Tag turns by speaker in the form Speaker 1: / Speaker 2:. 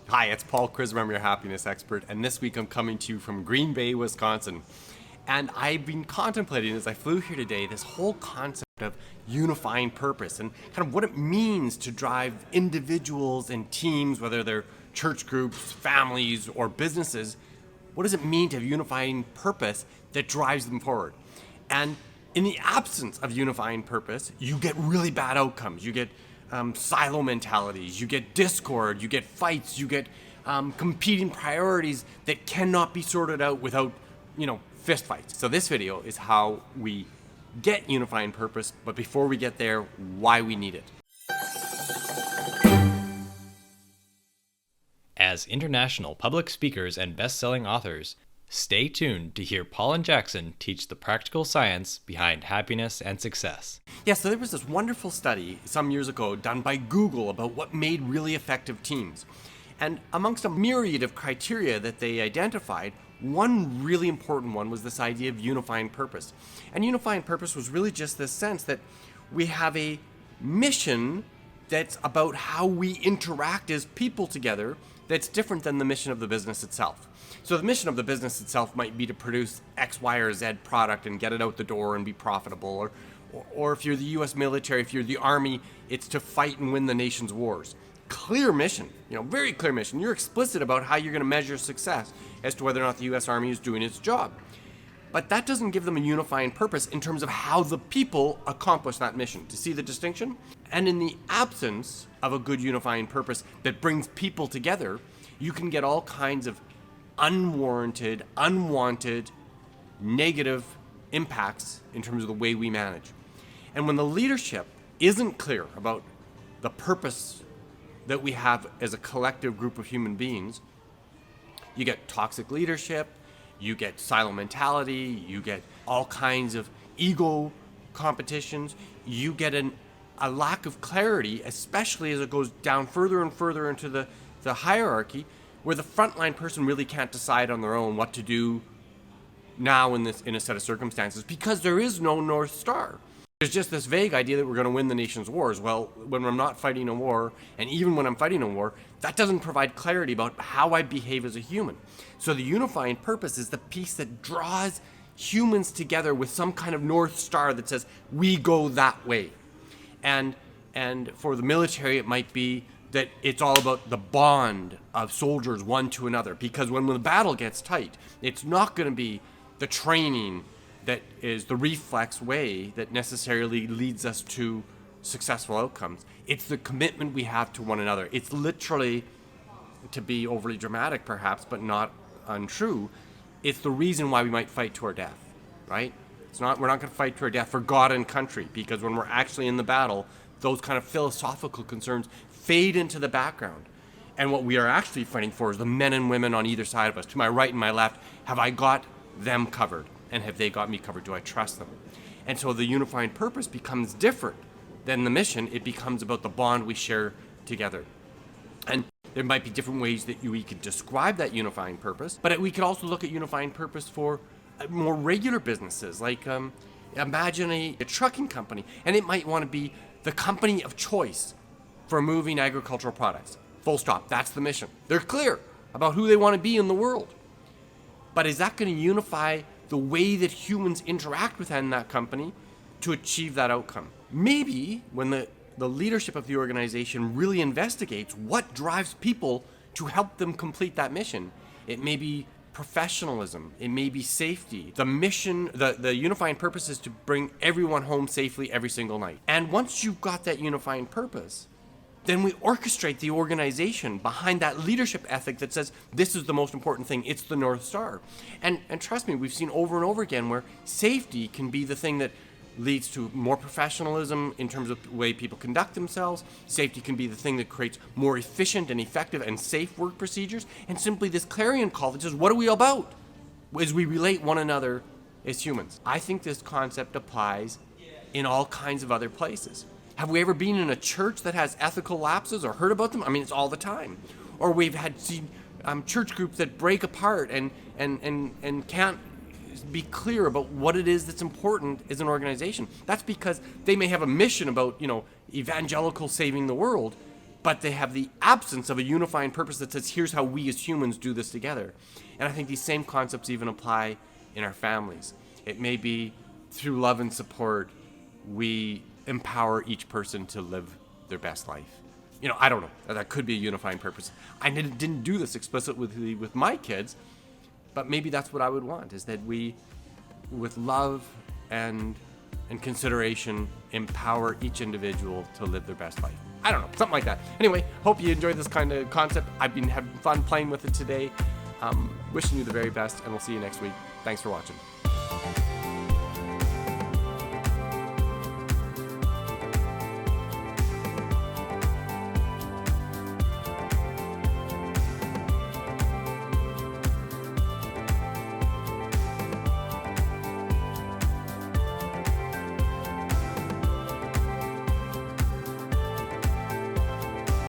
Speaker 1: Hi, it's Paul Krismer, I'm your happiness expert, and this week I'm coming to you from Green Bay, Wisconsin. And I've been contemplating as I flew here today this whole concept of unifying purpose and kind of what it means to drive individuals and teams, whether they're church groups, families, or businesses. What does it mean to have unifying purpose that drives them forward? And in the absence of unifying purpose, you get really bad outcomes. You get silo mentalities, you get discord, you get fights, you get competing priorities that cannot be sorted out without, fist fights. So this video is how we get unifying purpose, but before we get there, why we need it.
Speaker 2: As international public speakers and best-selling authors, stay tuned to hear Paul and Jackson teach the practical science behind happiness and success.
Speaker 1: Yeah, so there was this wonderful study some years ago done by Google about what made really effective teams. And amongst a myriad of criteria that they identified, one really important one was this idea of unifying purpose. And unifying purpose was really just this sense that we have a mission that's about how we interact as people together that's different than the mission of the business itself. So the mission of the business itself might be to produce X, Y, or Z product and get it out the door and be profitable. Or if you're the US military, if you're the Army, it's to fight and win the nation's wars. Clear mission, very clear mission. You're explicit about how you're going to measure success as to whether or not the US Army is doing its job. But that doesn't give them a unifying purpose in terms of how the people accomplish that mission. To see the distinction? And in the absence of a good unifying purpose that brings people together, you can get all kinds of unwarranted, unwanted, negative impacts in terms of the way we manage. And when the leadership isn't clear about the purpose that we have as a collective group of human beings, you get toxic leadership, you get silo mentality, you get all kinds of ego competitions, you get a lack of clarity, especially as it goes down further and further into the hierarchy, where the frontline person really can't decide on their own what to do now in a set of circumstances because there is no North Star. There's just this vague idea that we're going to win the nation's wars. Well, when I'm not fighting a war, and even when I'm fighting a war, that doesn't provide clarity about how I behave as a human. So the unifying purpose is the piece that draws humans together with some kind of North Star that says, we go that way. And for the military, it might be that it's all about the bond of soldiers one to another. Because when the battle gets tight, it's not going to be the training that is the reflex way that necessarily leads us to successful outcomes. It's the commitment we have to one another. It's literally, to be overly dramatic perhaps, but not untrue, it's the reason why we might fight to our death, right? We're not going to fight to our death for God and country, because when we're actually in the battle, those kind of philosophical concerns fade into the background. And what we are actually fighting for is the men and women on either side of us. To my right and my left, have I got them covered? And have they got me covered? Do I trust them? And so the unifying purpose becomes different than the mission. It becomes about the bond we share together. And there might be different ways that we could describe that unifying purpose, but we could also look at unifying purpose for more regular businesses. Like imagine a trucking company, and it might want to be the company of choice for moving agricultural products. Full stop. That's the mission. They're clear about who they want to be in the world. But is that going to unify the way that humans interact within that company to achieve that outcome? Maybe when the leadership of the organization really investigates what drives people to help them complete that mission, it may be professionalism, it may be safety. The mission, the unifying purpose is to bring everyone home safely every single night. And once you've got that unifying purpose, then we orchestrate the organization behind that leadership ethic that says this is the most important thing. It's the North Star. And trust me, we've seen over and over again where safety can be the thing that leads to more professionalism in terms of the way people conduct themselves. Safety can be the thing that creates more efficient and effective and safe work procedures. And simply this clarion call that says, what are we about as we relate one another as humans? I think this concept applies in all kinds of other places. Have we ever been in a church that has ethical lapses or heard about them? I mean, it's all the time. Or we've seen church groups that break apart and can't be clear about what it is that's important as an organization. That's because they may have a mission about, evangelical saving the world, but they have the absence of a unifying purpose that says, here's how we as humans do this together. And I think these same concepts even apply in our families. It may be through love and support, we empower each person to live their best life. I don't know. That could be a unifying purpose. I didn't do this explicitly with my kids, but maybe that's what I would want, is that we, with love and consideration, empower each individual to live their best life. I don't know, something like that. Anyway, hope you enjoyed this kind of concept. I've been having fun playing with it today. Wishing you the very best, and we'll see you next week. Thanks for watching.